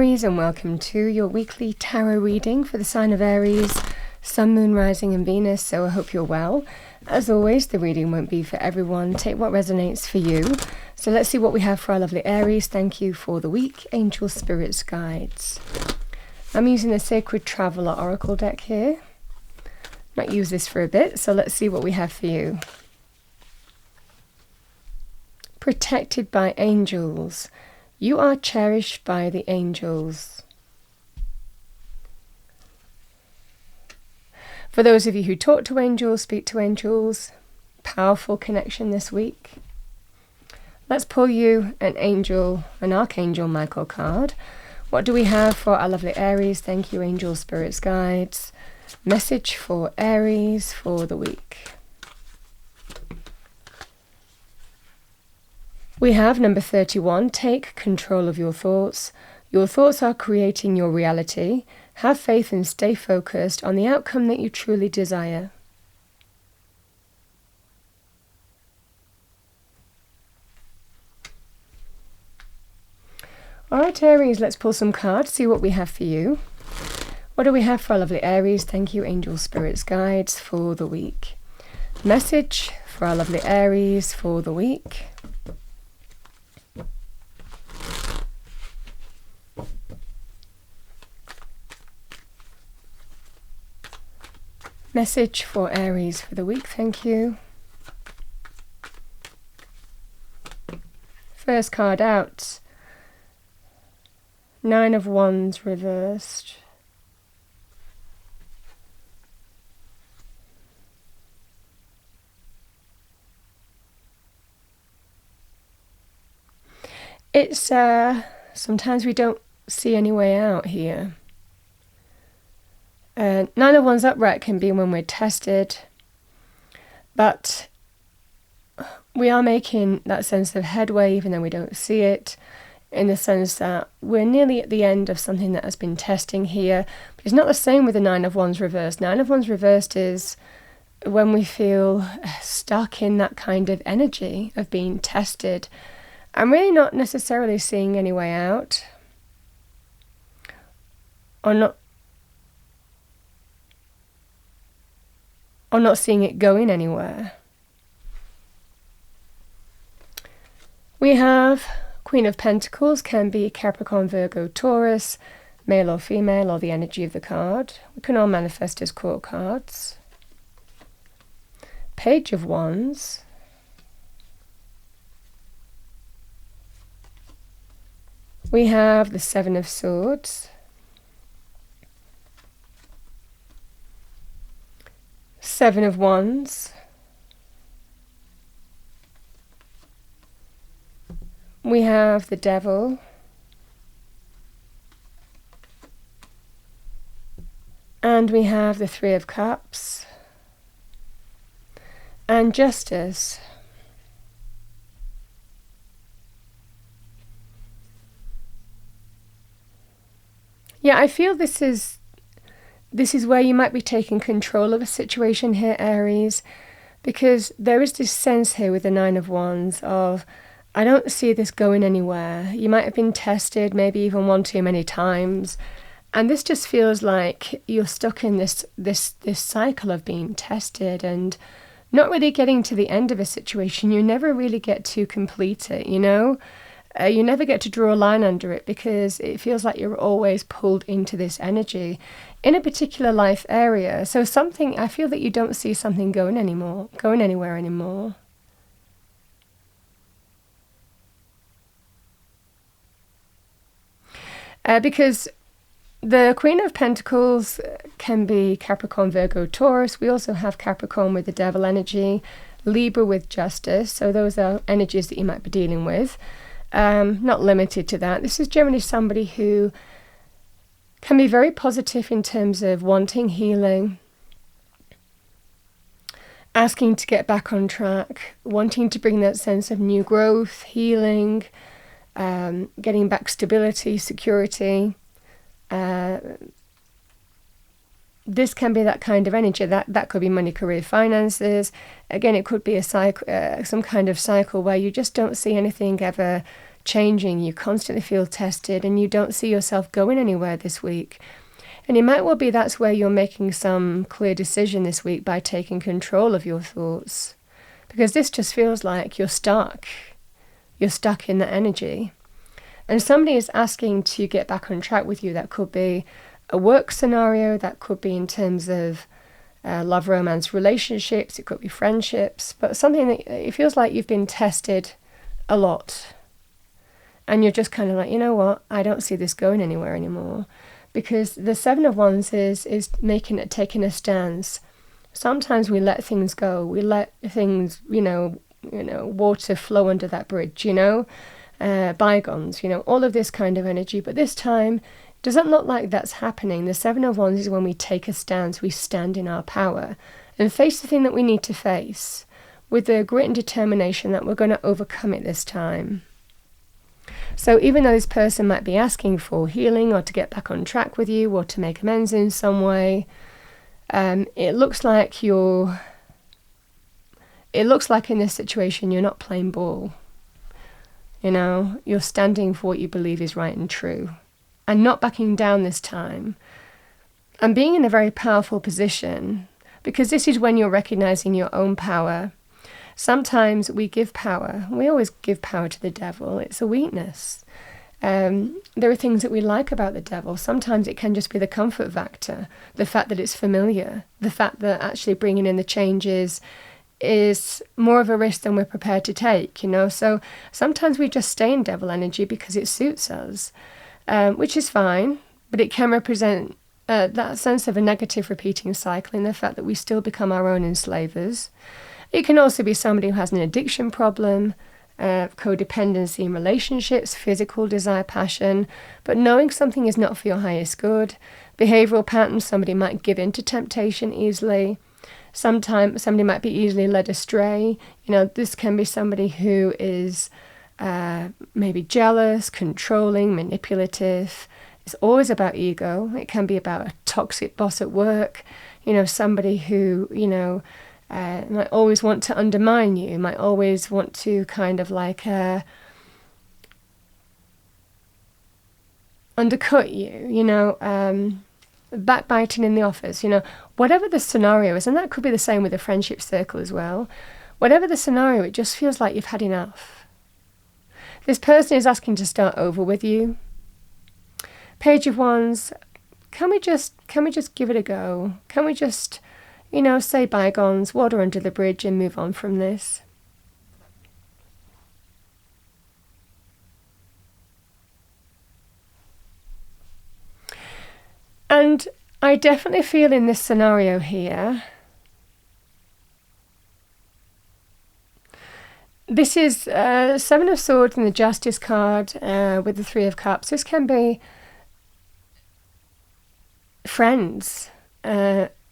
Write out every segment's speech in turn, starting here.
Aries, and welcome to your weekly tarot reading for the sign of Aries, Sun, Moon, Rising and Venus, so I hope you're well. As always, the reading won't be for everyone. Take what resonates for you. So let's see what we have for our lovely Aries. Thank you for the week. Angel, spirits, guides. I'm using the Sacred Traveler Oracle deck here. Might use this for a bit, so let's see what we have for you. Protected by angels. You are cherished by the angels. For those of you who talk to angels, speak to angels, powerful connection this week. Let's pull you an Archangel Michael card. What do we have for our lovely Aries? Thank you, angel, spirits, guides. Message for Aries for the week. We have number 31, take control of your thoughts. Your thoughts are creating your reality. Have faith and stay focused on the outcome that you truly desire. Alright Aries, let's pull some cards, see what we have for you. What do we have for our lovely Aries? Thank you, angel, spirits, guides for the week. Message for our lovely Aries for the week. Message for Aries for the week, thank you. First card out. 9 of Wands reversed. It's, sometimes we don't see any way out here. 9 of Wands upright can be when we're tested, but we are making that sense of headway even though we don't see it, in the sense that we're nearly at the end of something that has been testing here. But it's not the same with the 9 of Wands reversed. 9 of Wands reversed is when we feel stuck in that kind of energy of being tested. I'm really not necessarily seeing any way out, or not seeing it going anywhere. We have Queen of Pentacles, can be Capricorn, Virgo, Taurus, male or female, or the energy of the card. We can all manifest as court cards. Page of Wands. We have the 7 of Swords. 7 of Wands. We have the Devil. And we have the 3 of Cups. And Justice. Yeah, I feel this is where you might be taking control of a situation here, Aries, because there is this sense here with the 9 of Wands of, I don't see this going anywhere. You might have been tested, maybe even one too many times, and this just feels like you're stuck in this cycle of being tested and not really getting to the end of a situation. You never really get to complete it, you know? You never get to draw a line under it because it feels like you're always pulled into this energy in a particular life area. So I feel that you don't see something going anywhere anymore. Because the Queen of Pentacles can be Capricorn, Virgo, Taurus. We also have Capricorn with the Devil energy, Libra with Justice. So those are energies that you might be dealing with. Not limited to that. This is generally somebody who can be very positive in terms of wanting healing, asking to get back on track, wanting to bring that sense of new growth, healing, getting back stability, security. This can be that kind of energy. That could be money, career, finances. Again, it could be a cycle, some kind of cycle where you just don't see anything ever changing, you constantly feel tested, and you don't see yourself going anywhere this week. And it might well be that's where you're making some clear decision this week by taking control of your thoughts. Because this just feels like you're stuck. You're stuck in that energy. And somebody is asking to get back on track with you. That could be a work scenario, that could be in terms of love, romance, relationships, it could be friendships, but something that it feels like you've been tested a lot. And you're just kind of like, you know what, I don't see this going anywhere anymore. Because the Seven of Wands is taking a stance. Sometimes we let things go. We let things, water flow under that bridge, bygones, all of this kind of energy. But this time, doesn't look like that's happening. The Seven of Wands is when we take a stance, we stand in our power and face the thing that we need to face with the grit and determination that we're going to overcome it this time. So even though this person might be asking for healing or to get back on track with you or to make amends in some way, it looks like in this situation you're not playing ball. You're standing for what you believe is right and true. And not backing down this time. And being in a very powerful position, because this is when you're recognizing your own power. Sometimes we give power. We always give power to the devil. It's a weakness. There are things that we like about the devil. Sometimes it can just be the comfort factor, the fact that it's familiar, the fact that actually bringing in the changes is more of a risk than we're prepared to take, So sometimes we just stay in devil energy because it suits us. Which is fine, but it can represent that sense of a negative repeating cycle in the fact that we still become our own enslavers. It can also be somebody who has an addiction problem, codependency in relationships, physical desire, passion, but knowing something is not for your highest good. Behavioral patterns, somebody might give in to temptation easily. Sometimes somebody might be easily led astray. This can be somebody who is maybe jealous, controlling, manipulative. It's always about ego. It can be about a toxic boss at work, somebody who, might always want to undermine you, might always want to kind of like undercut you, backbiting in the office, whatever the scenario is. And that could be the same with a friendship circle as well. Whatever the scenario, it just feels like you've had enough. This person is asking to start over with you. Page of Wands, can we just give it a go? Can we just, say bygones, water under the bridge and move on from this? And I definitely feel in this scenario here, this is Seven of Swords and the Justice card with the Three of Cups. This can be friends,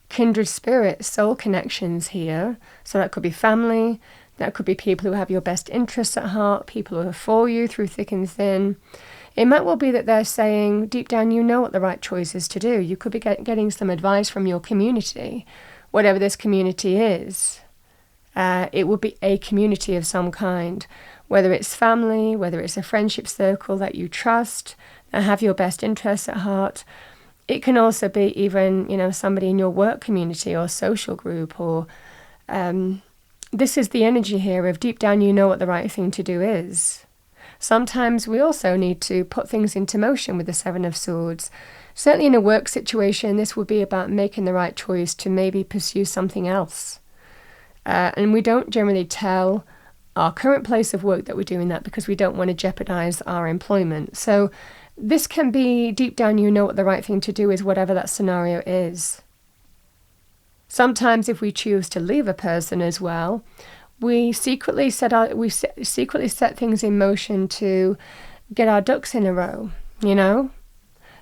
kindred spirits, soul connections here. So that could be family, that could be people who have your best interests at heart, people who are for you through thick and thin. It might well be that they're saying, deep down, you know what the right choice is to do. You could be getting some advice from your community, whatever this community is. It would be a community of some kind, whether it's family, whether it's a friendship circle that you trust, that have your best interests at heart. It can also be even, somebody in your work community or social group, or this is the energy here of deep down you know what the right thing to do is. Sometimes we also need to put things into motion with the Seven of Swords. Certainly in a work situation, this would be about making the right choice to maybe pursue something else. And we don't generally tell our current place of work that we're doing that because we don't want to jeopardize our employment. So this can be deep down you know what the right thing to do is, whatever that scenario is. Sometimes if we choose to leave a person as well, we secretly set things in motion to get our ducks in a row,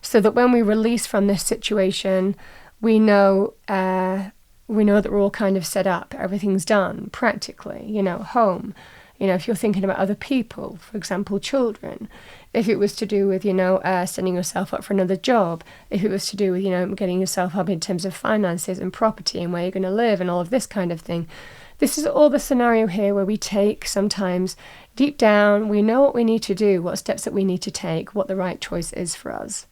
so that when we release from this situation, we know that we're all kind of set up, everything's done practically, home. If you're thinking about other people, for example, children, if it was to do with, setting yourself up for another job, if it was to do with, getting yourself up in terms of finances and property and where you're going to live and all of this kind of thing. This is all the scenario here where we take sometimes deep down, we know what we need to do, what steps that we need to take, what the right choice is for us.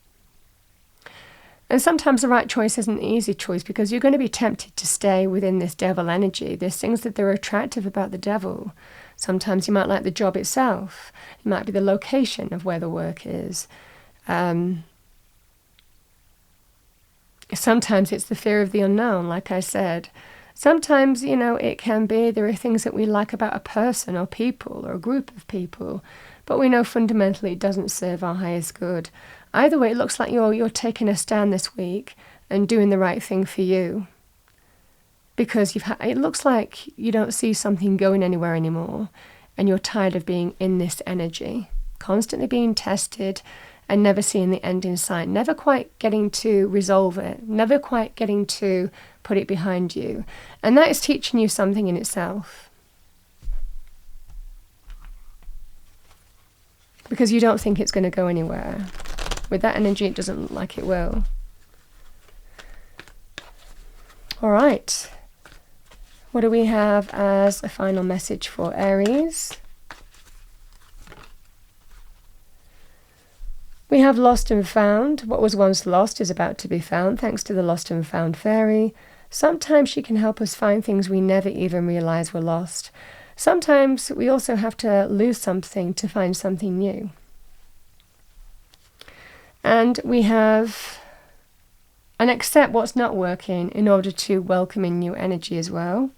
And sometimes the right choice isn't an easy choice because you're going to be tempted to stay within this devil energy. There's things that are attractive about the devil. Sometimes you might like the job itself. It might be the location of where the work is. Sometimes it's the fear of the unknown, like I said. Sometimes, it can be there are things that we like about a person or people or a group of people, but we know fundamentally it doesn't serve our highest good. Either way, it looks like you're taking a stand this week and doing the right thing for you. Because it looks like you don't see something going anywhere anymore, and you're tired of being in this energy, constantly being tested and never seeing the end in sight, never quite getting to resolve it, never quite getting to put it behind you. And that is teaching you something in itself. Because you don't think it's going to go anywhere. With that energy, it doesn't look like it will. All right. What do we have as a final message for Aries? We have lost and found. What was once lost is about to be found, thanks to the lost and found fairy. Sometimes she can help us find things we never even realize were lost. Sometimes we also have to lose something to find something new. And we have and accept what's not working in order to welcome in new energy as well.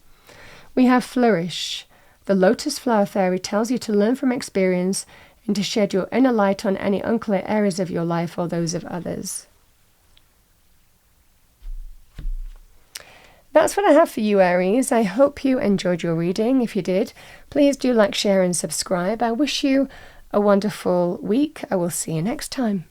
We have flourish. The lotus flower fairy tells you to learn from experience and to shed your inner light on any unclear areas of your life or those of others. That's what I have for you, Aries. I hope you enjoyed your reading. If you did, please do like, share and subscribe. I wish you a wonderful week. I will see you next time.